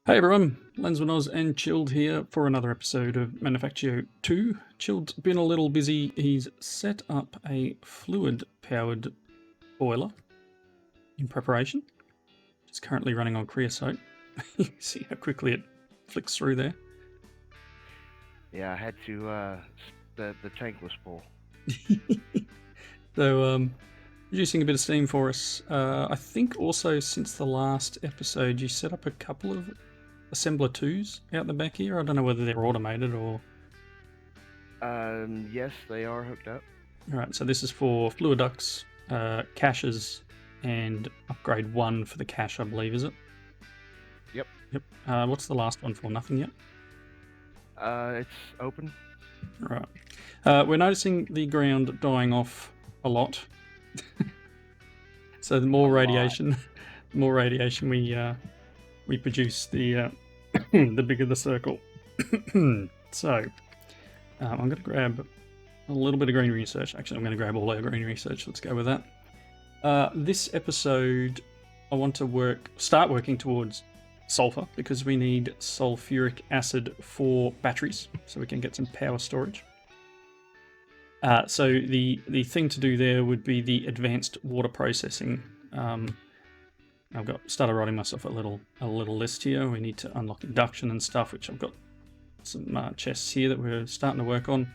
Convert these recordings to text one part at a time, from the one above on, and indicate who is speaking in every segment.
Speaker 1: Hey everyone, Lensmanoz and Chilled here for another episode of Manufactio 2. Chilled's been a little busy. He's set up a fluid-powered boiler in preparation. It's currently running on creosote. You can see how quickly it flicks through there.
Speaker 2: Yeah, I had to. The tank was full.
Speaker 1: So, producing a bit of steam for us. I think also since the last episode you set up a couple of assembler 2s out the back here. I don't know whether they're automated or...
Speaker 2: Yes, they are hooked up.
Speaker 1: Alright, so this is for fluid ducts, caches, and upgrade 1 for the cache, I believe, is it?
Speaker 2: Yep.
Speaker 1: Yep. What's the last one for? Nothing yet?
Speaker 2: It's open.
Speaker 1: Right. We're noticing the ground dying off a lot. So the more radiation, the more radiation we produce, the the bigger the circle. So I'm going to grab a little bit of green research. Actually, I'm going to grab all our green research. Let's go with that. This episode, I want to start working towards sulfur because we need sulfuric acid for batteries, so we can get some power storage. So the thing to do there would be the advanced water processing. I've started writing myself a little list here. We need to unlock induction and stuff, which I've got some chests here that we're starting to work on.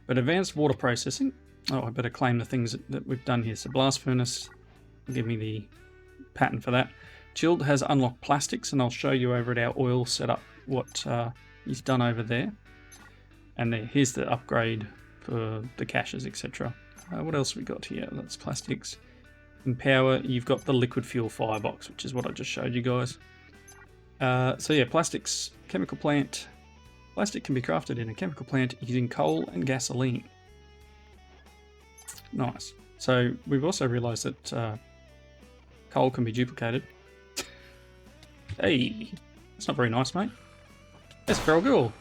Speaker 1: But advanced water processing, I better claim the things that we've done here. So blast furnace, give me the pattern for that. Chilled has unlocked plastics, and I'll show you over at our oil setup what he's done over there. And here's the upgrade for the caches, etc. What else we got here? That's plastics. In power, you've got the liquid fuel firebox, which is what I just showed you guys. So yeah, plastics, chemical plant. Plastic can be crafted in a chemical plant using coal and gasoline. Nice. So we've also realised that coal can be duplicated. Hey, that's not very nice, mate. That's Feral Ghoul.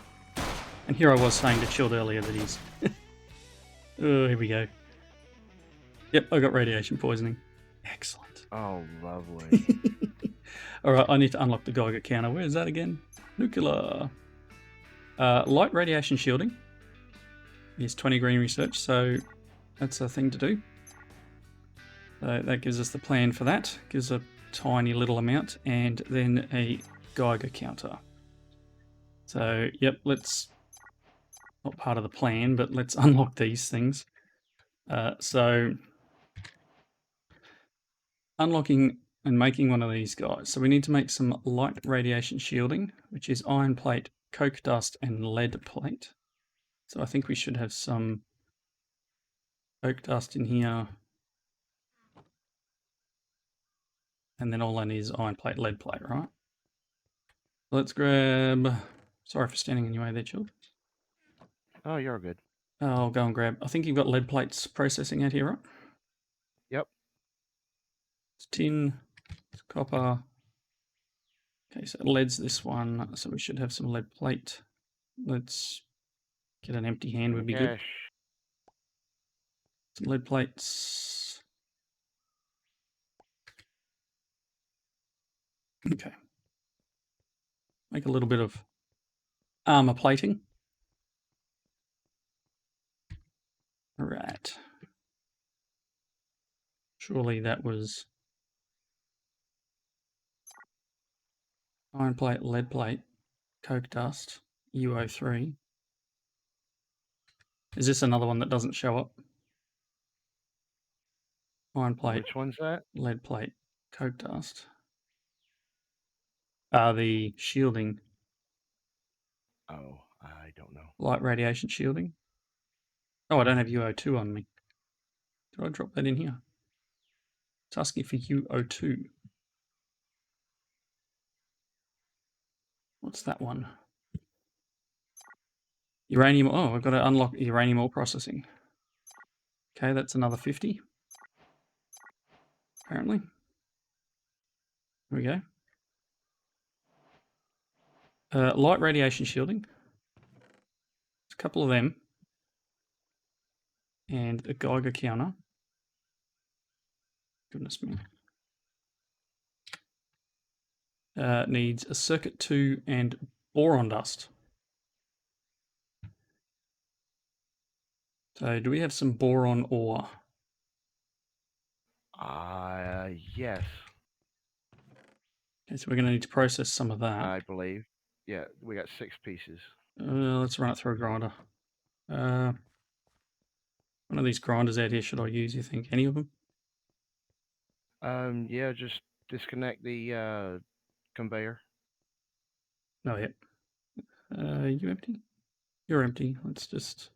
Speaker 1: And here I was saying to Chilled earlier that he's... Oh, here we go. Yep, I got radiation poisoning. Excellent.
Speaker 2: Oh, lovely.
Speaker 1: Alright, I need to unlock the Geiger counter. Where is that again? Nuclear. Light radiation shielding is 20 green research, so that's a thing to do. So that gives us the plan for that. Gives a tiny little amount, and then a Geiger counter. So, yep, let's... Not part of the plan, but let's unlock these things. So, unlocking and making one of these guys. So we need to make some light radiation shielding, which is iron plate, coke dust, and lead plate. So I think we should have some coke dust in here. And then all I need is iron plate, lead plate, right? Let's grab... Sorry for standing in your way there, Chilled.
Speaker 2: Oh, you're good.
Speaker 1: I'll go and grab... I think you've got lead plates processing out here, right?
Speaker 2: Yep.
Speaker 1: It's tin, it's copper. Okay, so lead's this one, so we should have some lead plate. Let's get an empty hand would be good. Some lead plates. Okay. Make a little bit of armor plating. Right. Surely that was iron plate, lead plate, coke dust, UO3. Is this another one that doesn't show up? Iron plate.
Speaker 2: Which one's that?
Speaker 1: Lead plate, coke dust. The shielding.
Speaker 2: Oh, I don't know.
Speaker 1: Light radiation shielding. Oh, I don't have UO2 on me. Did I drop that in here? It's asking for UO2. What's that one? Uranium. Oh, I've got to unlock uranium ore processing. Okay, that's another 50. Apparently. Here we go. Light radiation shielding. There's a couple of them. And a Geiger counter. Goodness me. needs a circuit 2 and boron dust. So do we have some boron ore?
Speaker 2: Yes,
Speaker 1: Okay, so we're going to need to process some of that.
Speaker 2: I believe. Yeah, we got 6 pieces.
Speaker 1: Let's run it through a grinder. One of these grinders out here should I use, you think? Any of them?
Speaker 2: Yeah, just disconnect the conveyor.
Speaker 1: No, yet. You empty? You're empty. Let's just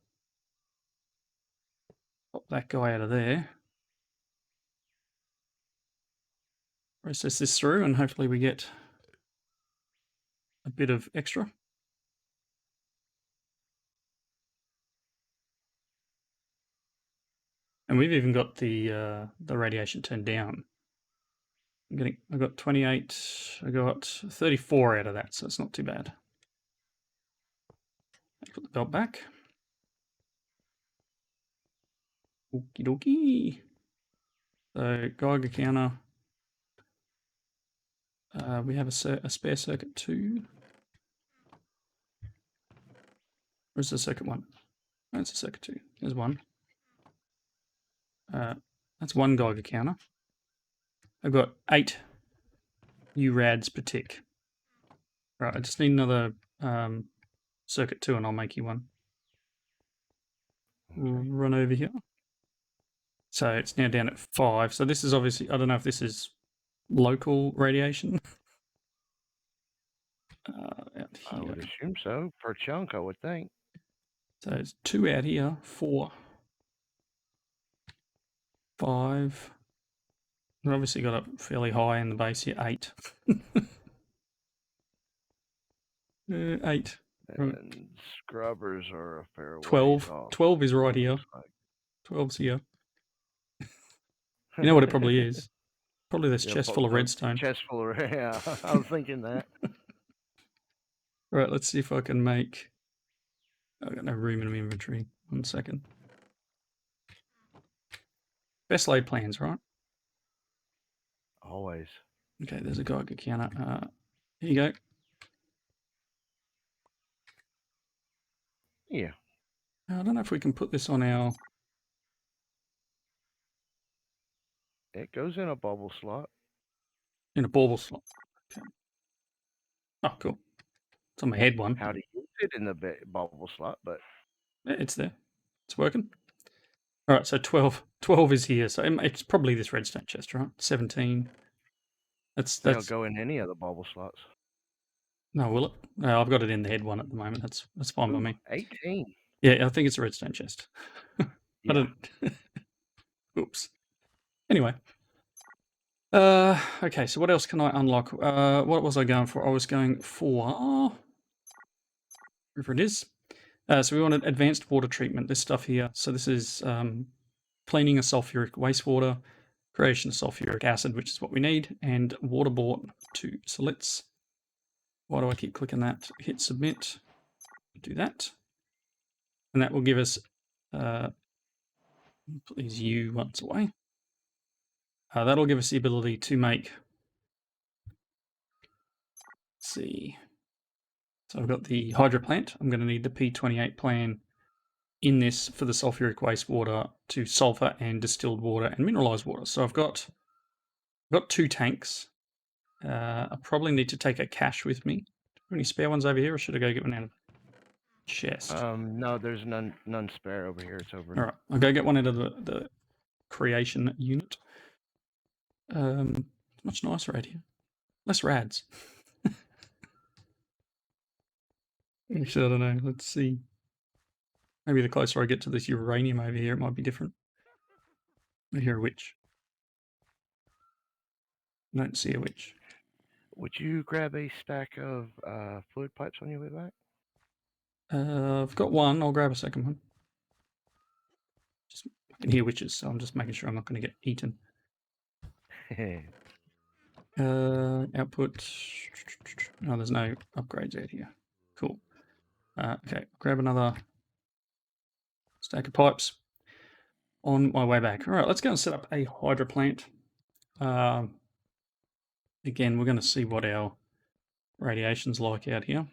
Speaker 1: pop that guy out of there. Process this through and hopefully we get a bit of extra. And we've even got the radiation turned down. I got 28, I got 34 out of that, so it's not too bad. Put the belt back. Okie dokie. So Geiger counter. We have a spare circuit 2. Where's the circuit 1? Oh, it's a circuit 2. There's one. That's one Geiger counter. I've got 8 URADs per tick. Right, I just need another circuit 2 and I'll make you one. We'll run over here. So it's now down at 5. So this is obviously, I don't know if this is local radiation. Out here.
Speaker 2: I would assume so. Per chunk, I would think.
Speaker 1: So it's 2 out here, 4, 5. We've obviously got up fairly high in the base here, 8. 8.
Speaker 2: And scrubbers are a fair
Speaker 1: 12.
Speaker 2: ways off.
Speaker 1: 12 is right here.
Speaker 2: Like.
Speaker 1: 12's here. You know what it probably is? Probably this chest full of redstone.
Speaker 2: Chest full of, yeah, I was thinking that.
Speaker 1: Right, let's see if I can make... I've got no room in my inventory. 1 second. Best laid plans, right?
Speaker 2: Always.
Speaker 1: Okay, there's a Geiger counter. Here you go.
Speaker 2: Yeah.
Speaker 1: I don't know if we can put this on our...
Speaker 2: It goes in a bubble slot.
Speaker 1: In a bauble slot. Okay. Oh, cool. It's on my head one.
Speaker 2: How do you fit in the bubble slot? But
Speaker 1: yeah, it's there. It's working. All right, so 12 is here. So it's probably this redstone chest, right? 17. That's
Speaker 2: it'll go in any of the bubble slots.
Speaker 1: No, will it? No, I've got it in the head one at the moment. That's fine by me.
Speaker 2: 18.
Speaker 1: Yeah, I think it's a redstone chest. I don't. Oops. Anyway. Okay, so what else can I unlock? What was I going for? I was going for... wherever it is. So we wanted advanced water treatment, this stuff here. So this is cleaning a sulfuric wastewater, creation of sulfuric acid, which is what we need, and waterborne 2. So let's... Why do I keep clicking that? Hit submit. Do that. And that will give us... put these U ones away. That'll give us the ability to make... Let's see... So I've got the hydro plant. I'm going to need the P28 plan in this for the sulfuric wastewater to sulfur and distilled water and mineralized water. So I've got 2 tanks. I probably need to take a cache with me. Do you have any spare ones over here, or should I go get one out of the chest?
Speaker 2: No, there's none spare over here. It's over.
Speaker 1: All right, I'll go get one out of the creation unit. Much nicer right here. Less rads. Actually, I don't know. Let's see. Maybe the closer I get to this uranium over here, it might be different. I hear a witch. I don't see a witch.
Speaker 2: Would you grab a stack of fluid pipes on your way back?
Speaker 1: I've got one. I'll grab a second one. I can hear witches, so I'm just making sure I'm not going to get eaten. Output. No, there's no upgrades out here. Cool. Okay, grab another stack of pipes on my way back. All right, let's go and set up a hydro plant. Again, we're going to see what our radiation's like out here.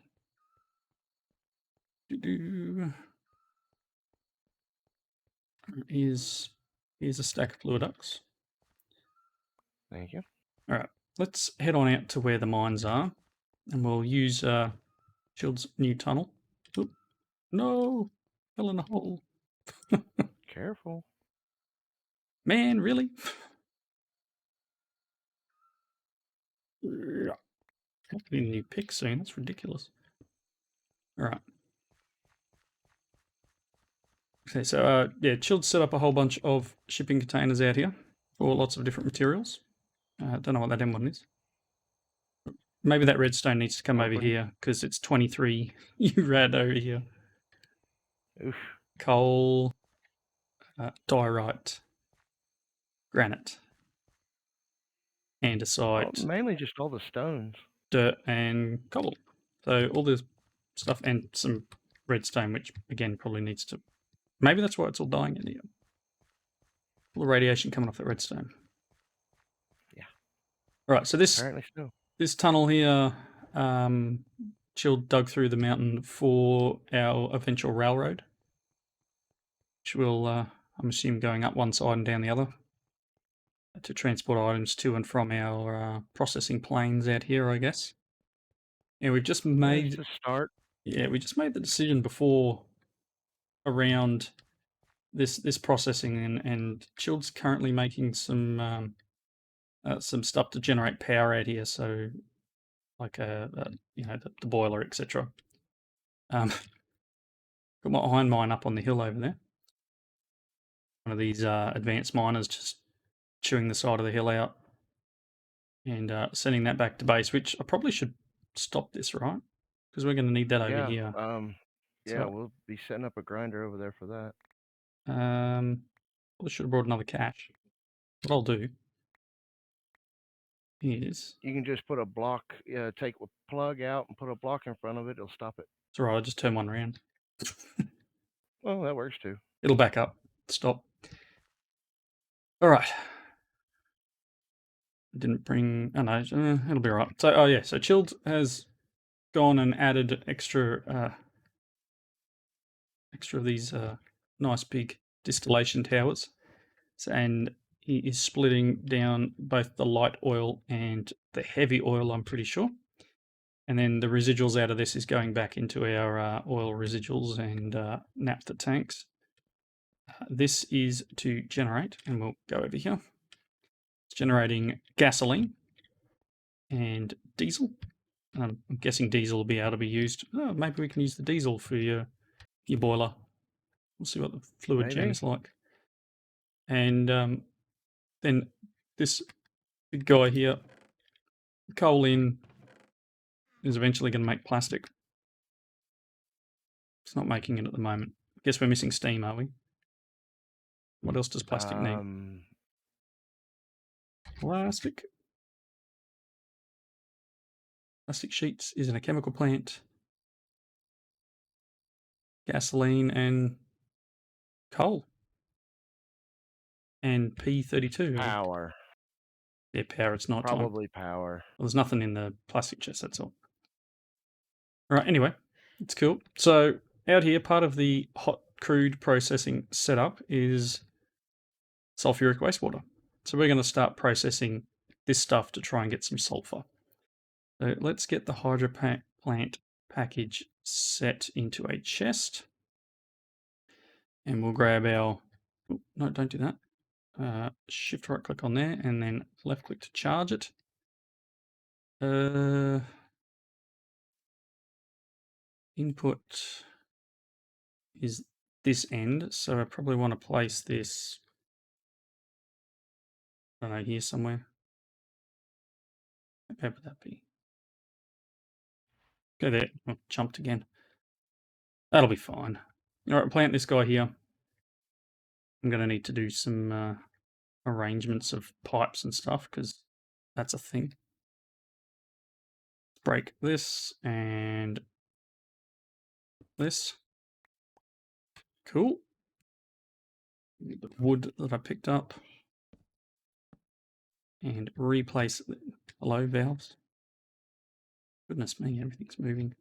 Speaker 1: Doo-doo. Here's a stack of fluid ducts.
Speaker 2: Thank you.
Speaker 1: All right, let's head on out to where the mines are, and we'll use Shield's new tunnel. Oop, no, fell in a hole.
Speaker 2: Careful.
Speaker 1: Man, really? I'm getting a new pick soon. That's ridiculous. All right. Okay, so yeah, Chilled set up a whole bunch of shipping containers out here for lots of different materials. Don't know what that M1 is. Maybe that redstone needs to come over
Speaker 2: Open.
Speaker 1: here because it's 23 URAD over here.
Speaker 2: Oof.
Speaker 1: Coal, diorite, granite,
Speaker 2: Well,
Speaker 1: andesite,
Speaker 2: mainly just all the stones.
Speaker 1: dirt, and cobble. So all this stuff and some redstone, which again probably needs to. Maybe that's why it's all dying in here. All the radiation coming off the redstone.
Speaker 2: Yeah.
Speaker 1: All right. So
Speaker 2: Apparently so.
Speaker 1: this tunnel here, Chilled dug through the mountain for our eventual railroad, which will, I'm assuming, going up one side and down the other to transport items to and from our processing planes out here, I guess. And we've just made,
Speaker 2: Just start.
Speaker 1: yeah, we just made the decision before around this processing, and Chilled's currently making some stuff to generate power out here. So, like you know, the boiler, etc. Got my iron mine up on the hill over there. One of these advanced miners just chewing the side of the hill out and sending that back to base, which I probably should stop this, right? Because we're going to need that over here.
Speaker 2: Yeah, we'll be setting up a grinder over there for that.
Speaker 1: Probably should have brought another cache. What I'll do is...
Speaker 2: You can just put a block, take a plug out and put a block in front of it. It'll stop it.
Speaker 1: It's all right, I'll just turn one around.
Speaker 2: Well, that works too.
Speaker 1: It'll back up. Stop. All right. Didn't bring... Oh, no. It'll be all right. So, oh, yeah. So, Chilled has gone and added extra of these nice big distillation towers. So, and he is splitting down both the light oil and the heavy oil, I'm pretty sure. And then the residuals out of this is going back into our oil residuals and naphtha tanks. This is to generate, and we'll go over here. It's generating gasoline and diesel. I'm guessing diesel will be able to be used. Oh, maybe we can use the diesel for your boiler. We'll see what the fluid gen's like. And then this big guy here, coal in, is eventually going to make plastic. It's not making it at the moment. I guess we're missing steam, are we? What else does plastic need? Plastic. Plastic sheets is in a chemical plant. Gasoline and coal. And P32.
Speaker 2: Power.
Speaker 1: Yeah, power. It's not
Speaker 2: probably power.
Speaker 1: Well, there's nothing in the plastic chest, that's all. All right, anyway, it's cool. So out here, part of the hot crude processing setup is sulfuric wastewater. So we're going to start processing this stuff to try and get some sulfur. So let's get the hydro plant package set into a chest. And we'll grab our... Oh, no, don't do that. Shift right click on there and then left click to charge it. Input is this end, so I probably want to place this, I don't know, here somewhere. Where would that be? Go there. Oh, jumped again. That'll be fine. All right, plant this guy here. I'm going to need to do some arrangements of pipes and stuff because that's a thing. Break this and this. Cool. The wood that I picked up and replace the hello valves. Goodness me, everything's moving.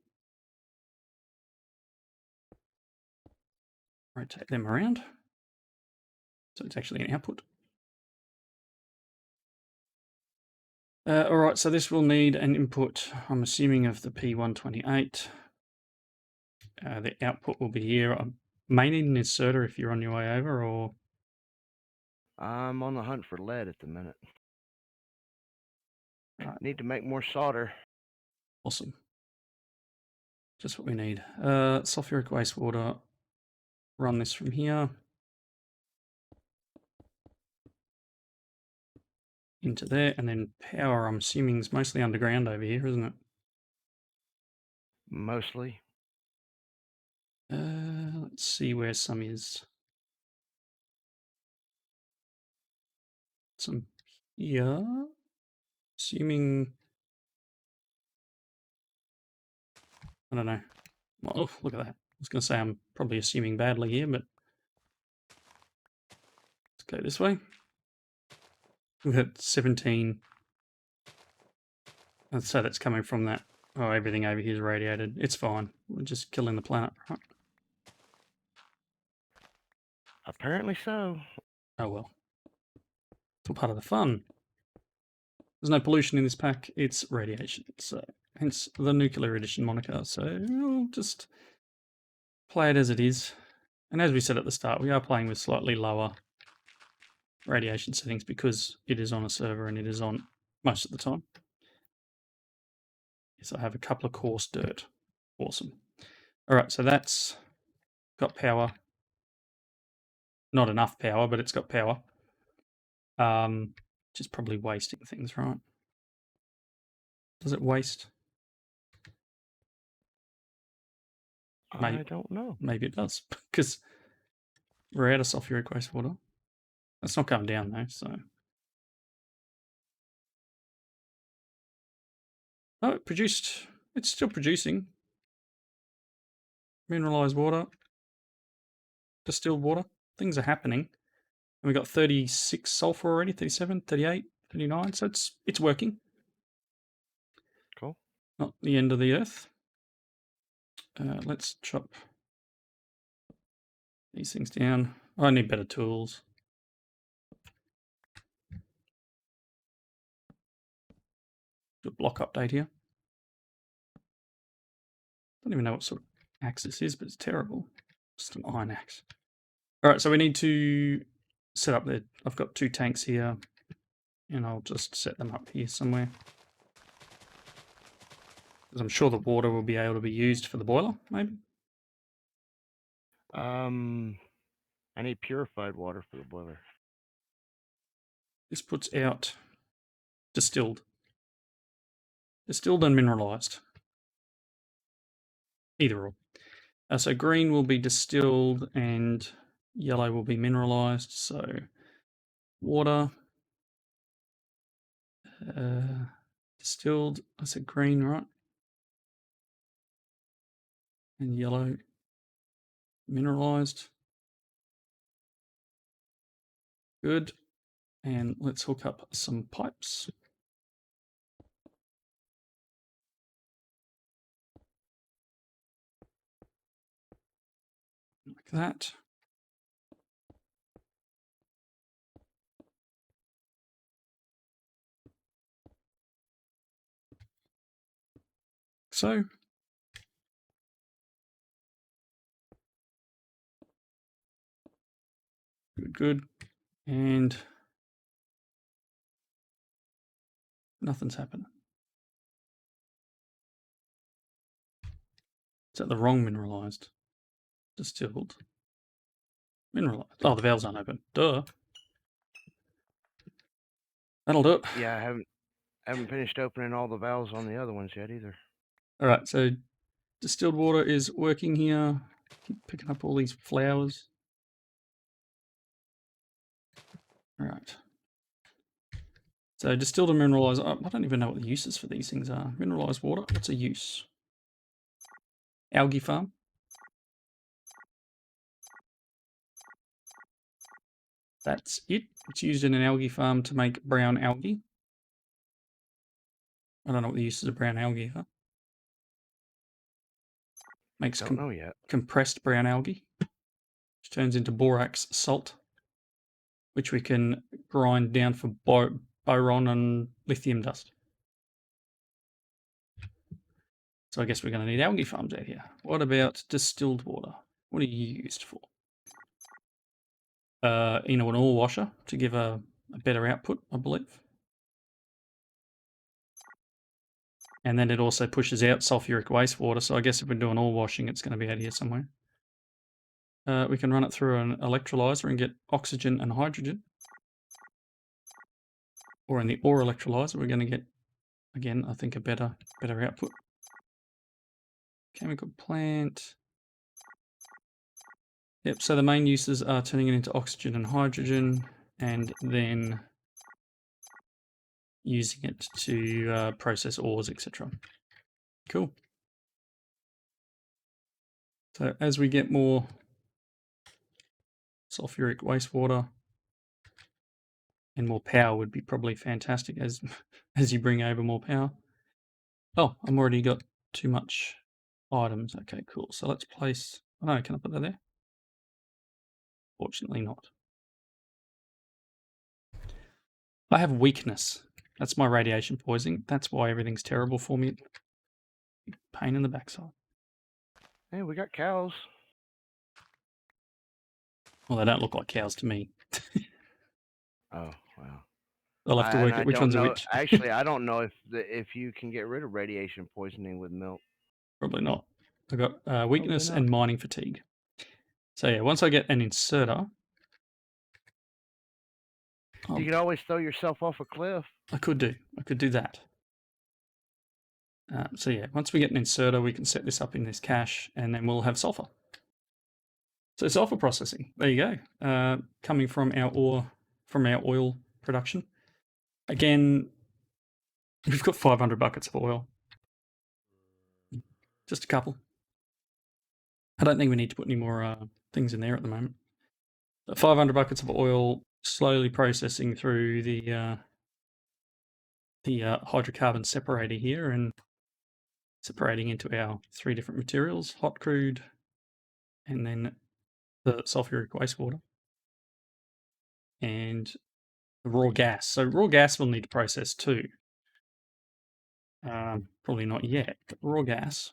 Speaker 1: Rotate them around. So it's actually an output. All right, so this will need an input, I'm assuming, of the P128. The output will be here. I may need an inserter if you're on your way over, or...
Speaker 2: I'm on the hunt for lead at the minute.
Speaker 1: Right.
Speaker 2: Need to make more solder.
Speaker 1: Awesome. Just what we need. Sulfuric wastewater. Run this from here into there, and then power, I'm assuming, is mostly underground over here, isn't it?
Speaker 2: Mostly.
Speaker 1: Let's see where some is. Some here. Assuming... I don't know. Well, look at that. I was going to say I'm probably assuming badly here, but let's go this way. We've got 17. I'd say that's coming from that. Oh, everything over here is radiated. It's fine. We're just killing the planet, right?
Speaker 2: Apparently so.
Speaker 1: Oh well. It's all part of the fun. There's no pollution in this pack. It's radiation. So hence the nuclear edition moniker. So we'll just play it as it is. And as we said at the start, we are playing with slightly lower radiation settings because it is on a server and it is on most of the time. Yes, I have a couple of coarse dirt. Awesome. All right, so that's got power. Not enough power, but it's got power. Which is probably wasting things, right? Does it waste?
Speaker 2: I don't know.
Speaker 1: Maybe it does, because we're out of sulfuric wastewater. That's not going down though, so. Oh, it produced. It's still producing. Mineralized water. Distilled water. Things are happening. And we got 36 sulfur already, 37, 38, 39. So it's working.
Speaker 2: Cool.
Speaker 1: Not the end of the earth. Let's chop these things down. I need better tools. Do a block update here. Don't even know what sort of axe this is, but it's terrible. Just an iron axe. All right, so we need to set up the... I've got 2 tanks here, and I'll just set them up here somewhere. Because I'm sure the water will be able to be used for the boiler, maybe?
Speaker 2: I need purified water for the boiler.
Speaker 1: This puts out distilled. Distilled and mineralized. Either or. So green will be distilled and yellow will be mineralized. So water, distilled, I said green, right? And yellow, mineralized. Good. And let's hook up some pipes. Like that. So. Good, good. And nothing's happened. Is that the wrong mineralized? Distilled. Mineralized. Oh, the valves aren't open. Duh. That'll do it.
Speaker 2: Yeah, I haven't finished opening all the valves on the other ones yet either.
Speaker 1: All right, so distilled water is working here. Keep picking up all these flowers. All right. So distilled and mineralized. I don't even know what the uses for these things are. Mineralized water. What's a use? Algae farm. That's it. It's used in an algae farm to make brown algae. I don't know what the uses of brown algae are. Makes
Speaker 2: Don't know yet.
Speaker 1: compressed brown algae, which turns into borax salt, which we can grind down for boron and lithium dust. So I guess we're going to need algae farms out here. What about distilled water? What are you used for? An ore washer to give a better output, I believe. And then it also pushes out sulfuric wastewater. So I guess if we're doing ore washing, it's going to be out here somewhere. We can run it through an electrolyzer and get oxygen and hydrogen. Or in the ore electrolyzer, we're going to get, again, I think a better output. Chemical plant. Yep, so the main uses are turning it into oxygen and hydrogen, and then using it to process ores, etc. Cool. So as we get more sulfuric wastewater, and more power would be probably fantastic as you bring over more power. Oh, I'm already got too much items. Okay, cool. So let's place. Oh no, can I put that there? Fortunately not. I have weakness. That's my radiation poisoning. That's why everything's terrible for me. Pain in the backside.
Speaker 2: Hey, we got cows.
Speaker 1: Well, they don't look like cows to me.
Speaker 2: Oh, wow.
Speaker 1: I'll have to work out which ones are which.
Speaker 2: Actually, I don't know if you can get rid of radiation poisoning with milk.
Speaker 1: Probably not. I've got weakness and mining fatigue. So yeah, once I get an inserter...
Speaker 2: You could always throw yourself off a cliff.
Speaker 1: I could do that. So yeah, once we get an inserter, we can set this up in this cache, and then we'll have sulfur. So sulfur processing, there you go. Coming from our oil production. Again, we've got 500 buckets of oil. Just a couple. I don't think we need to put any more things in there at the moment. So 500 buckets of oil, slowly processing through the hydrocarbon separator here and separating into our 3 different materials: hot crude, and then the sulfuric wastewater, and the raw gas. So raw gas we'll need to process too. Probably not yet, but raw gas.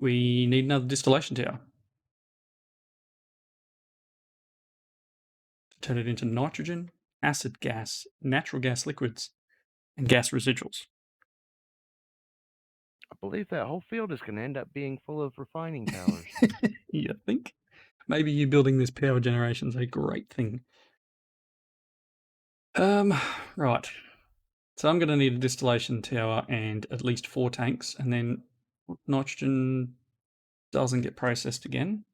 Speaker 1: We need another distillation tower to turn it into nitrogen, acid gas, natural gas liquids, and gas residuals.
Speaker 2: I believe that whole field is going to end up being full of refining towers.
Speaker 1: You think? Maybe you building this power generation is a great thing. Right. So I'm going to need a distillation tower and at least 4 tanks, and then nitrogen doesn't get processed again.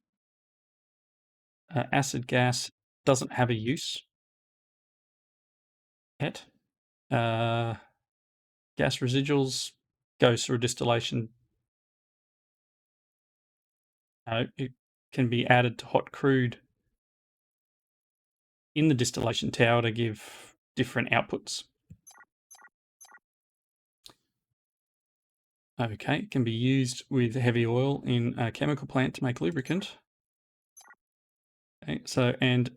Speaker 1: Acid gas doesn't have a use yet. Gas residuals goes through a distillation. It can be added to hot crude in the distillation tower to give different outputs. Okay, it can be used with heavy oil in a chemical plant to make lubricant. Okay, so, and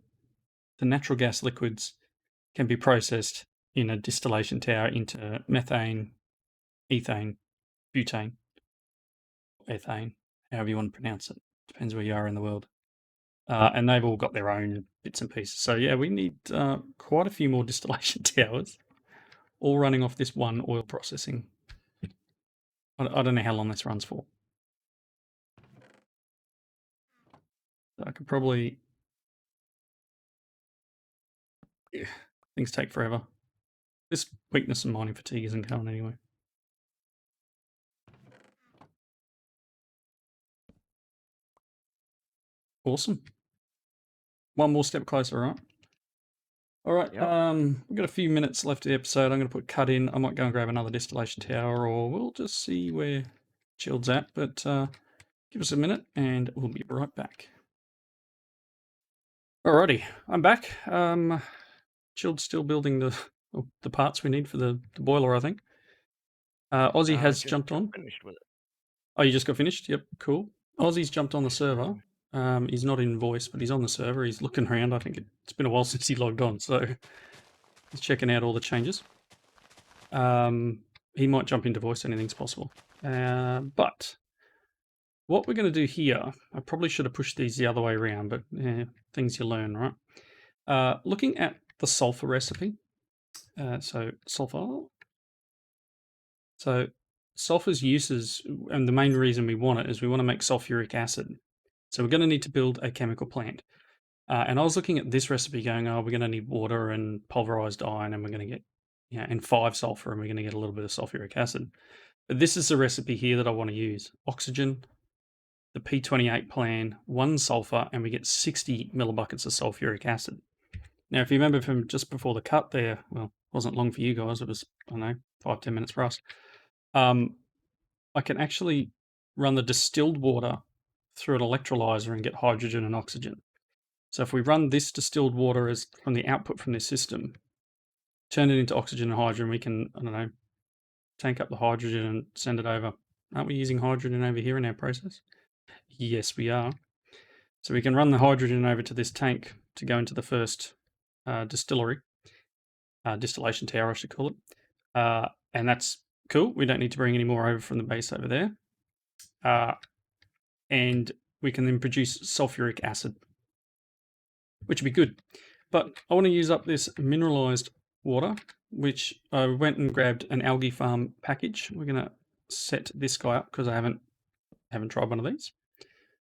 Speaker 1: the natural gas liquids can be processed in a distillation tower into methane, ethane, butane, ethane, however you want to pronounce it. Depends where you are in the world. And they've all got their own bits and pieces. So yeah, we need quite a few more distillation towers, all running off this one oil processing. I don't know how long this runs for. So I could probably... Yeah, things take forever. This weakness and mining fatigue isn't going anyway. Awesome. One more step closer, right? All right,
Speaker 2: Yep.
Speaker 1: we've got a few minutes left of the episode. I'm going to put cut in. I might go and grab another distillation tower, or we'll just see where Chilled's at. But give us a minute, and we'll be right back. Alrighty, I'm back. Chilled's still building the parts we need for the boiler, I think. Aussie has jumped on.
Speaker 2: Finished with it.
Speaker 1: Oh, you just got finished? Yep, cool. Ozzy's jumped on the server. He's not in voice, but he's on the server. He's looking around. I think it's been a while since he logged on, so he's checking out all the changes. He might jump into voice, anything's possible. But what we're going to do here, I probably should have pushed these the other way around, but things you learn, right? Looking at the sulfur recipe, so sulfur. So sulfur's uses, and the main reason we want it is we want to make sulfuric acid. So we're going to need to build a chemical plant. And I was looking at this recipe going, oh, we're going to need water and pulverized iron, and we're going to get, and 5 sulfur, and we're going to get a little bit of sulfuric acid. But this is the recipe here that I want to use. Oxygen, the P28 plan, 1 sulfur, and we get 60 millibuckets of sulfuric acid. Now, if you remember from just before the cut there, well, it wasn't long for you guys. It was, I don't know, 5-10 minutes for us. I can actually run the distilled water through an electrolyzer and get hydrogen and oxygen. So if we run this distilled water as from the output from this system, turn it into oxygen and hydrogen, we can, I don't know, tank up the hydrogen and send it over. Aren't we using hydrogen over here in our process? Yes, we are. So we can run the hydrogen over to this tank to go into the first distillery, distillation tower, I should call it. And that's cool. We don't need to bring any more over from the base over there. And we can then produce sulfuric acid, which would be good. But I want to use up this mineralized water, which I went and grabbed an algae farm package. We're going to set this guy up because I haven't tried one of these.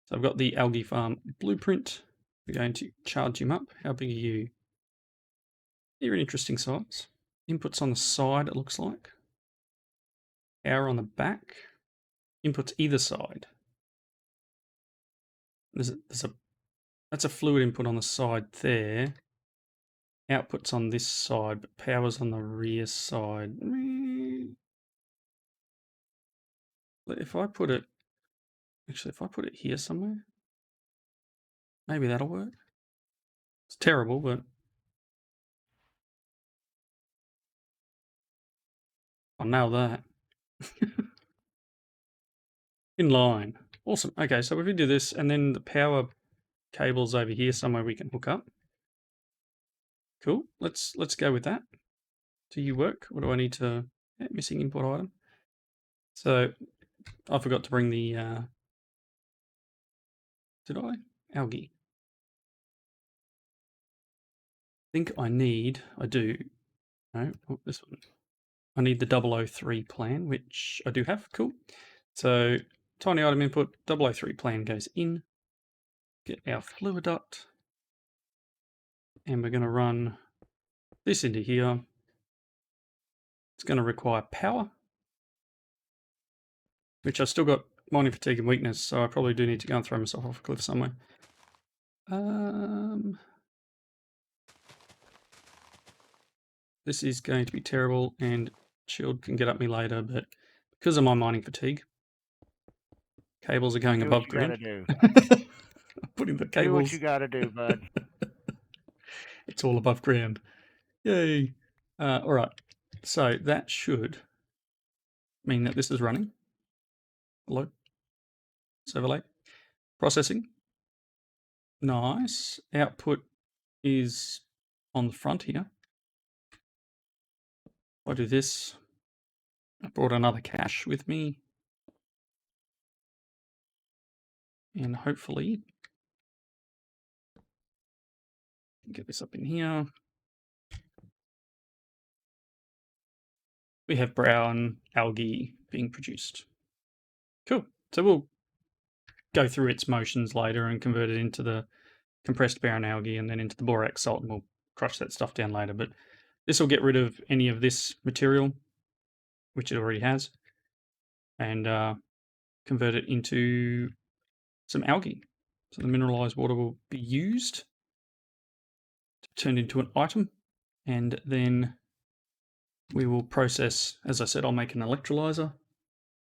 Speaker 1: So I've got the algae farm blueprint. We're going to charge him up. How big are you? You're an interesting size. Inputs on the side, it looks like. Power on the back. Inputs either side. That's a fluid input on the side there. Outputs on this side, but power's on the rear side. If I put it, actually, if I put it here somewhere, maybe that'll work. It's terrible, but I'll nail that. In line. Awesome. Okay, so if we do this, and then the power cable's over here somewhere we can hook up. Cool. Let's go with that. Do you work? What do I need to... missing input item. So I forgot to bring the... did I? Algae. I think I do. No, this one. I need the 003 plan, which I do have. Cool. So tiny item input, 003 plan goes in. Get our fluid duct. And we're going to run this into here. It's going to require power, which I've still got mining fatigue and weakness, so I probably do need to go and throw myself off a cliff somewhere. This is going to be terrible, and Shield can get at me later, but because of my mining fatigue, cables are going above ground. Putting the cables.
Speaker 2: Do what you gotta do, bud.
Speaker 1: It's all above ground. Yay! All right. So that should mean that this is running. Hello. Server late. Processing. Nice. Output is on the front here. I do this. I brought another cache with me. And hopefully get this up in here. We have brown algae being produced. Cool. So we'll go through its motions later and convert it into the compressed brown algae and then into the borax salt, and we'll crush that stuff down later. But this will get rid of any of this material, which it already has, and convert it into some algae. So the mineralized water will be used to turn into an item, and then we will process, as I said, I'll make an electrolyzer.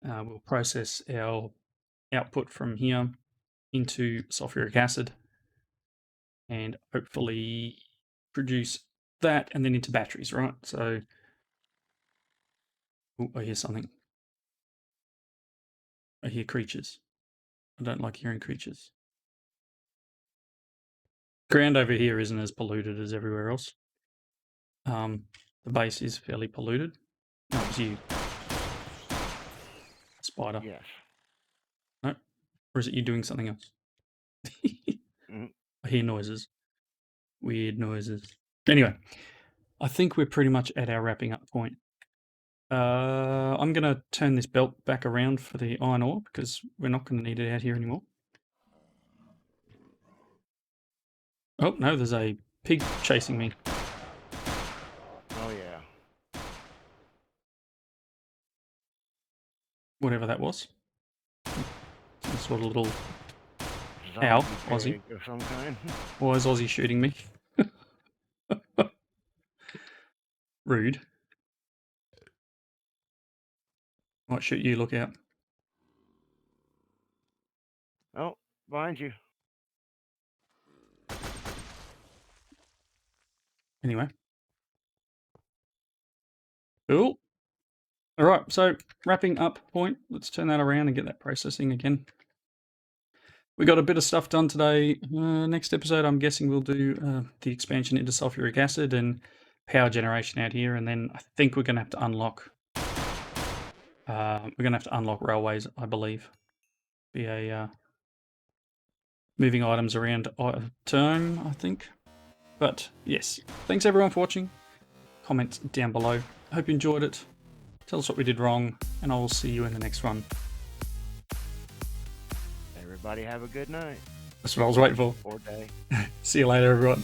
Speaker 1: We'll process our output from here into sulfuric acid and hopefully produce that and then into batteries, right? So, oh, I hear something. I hear creatures. I don't like hearing creatures. Ground over here isn't as polluted as everywhere else. The base is fairly polluted. No, it's you. Spider.
Speaker 2: Yes.
Speaker 1: No? Or is it you doing something else? I hear noises. Weird noises. Anyway, I think we're pretty much at our wrapping up point. I'm going to turn this belt back around for the iron ore because we're not going to need it out here anymore. Oh, no, there's a pig chasing me.
Speaker 2: Oh, yeah.
Speaker 1: Whatever that was. Some sort of little...
Speaker 2: Zombie
Speaker 1: Ow,
Speaker 2: pig
Speaker 1: Aussie.
Speaker 2: of some kind.
Speaker 1: Why is Aussie shooting me? Rude. Might shoot you, look out.
Speaker 2: Oh, behind you.
Speaker 1: Anyway. Cool. All right, so wrapping up point. Let's turn that around and get that processing again. We got a bit of stuff done today. Next episode, I'm guessing we'll do the expansion into sulfuric acid and power generation out here, and then I think we're going to have to unlock. Railways, I believe. Be a moving items around term, I think. But yes, thanks everyone for watching. Comment down below. Hope you enjoyed it. Tell us what we did wrong, and I will see you in the next one.
Speaker 2: Everybody have a good night.
Speaker 1: That's what I was waiting for.
Speaker 2: Or day.
Speaker 1: See you later, everyone.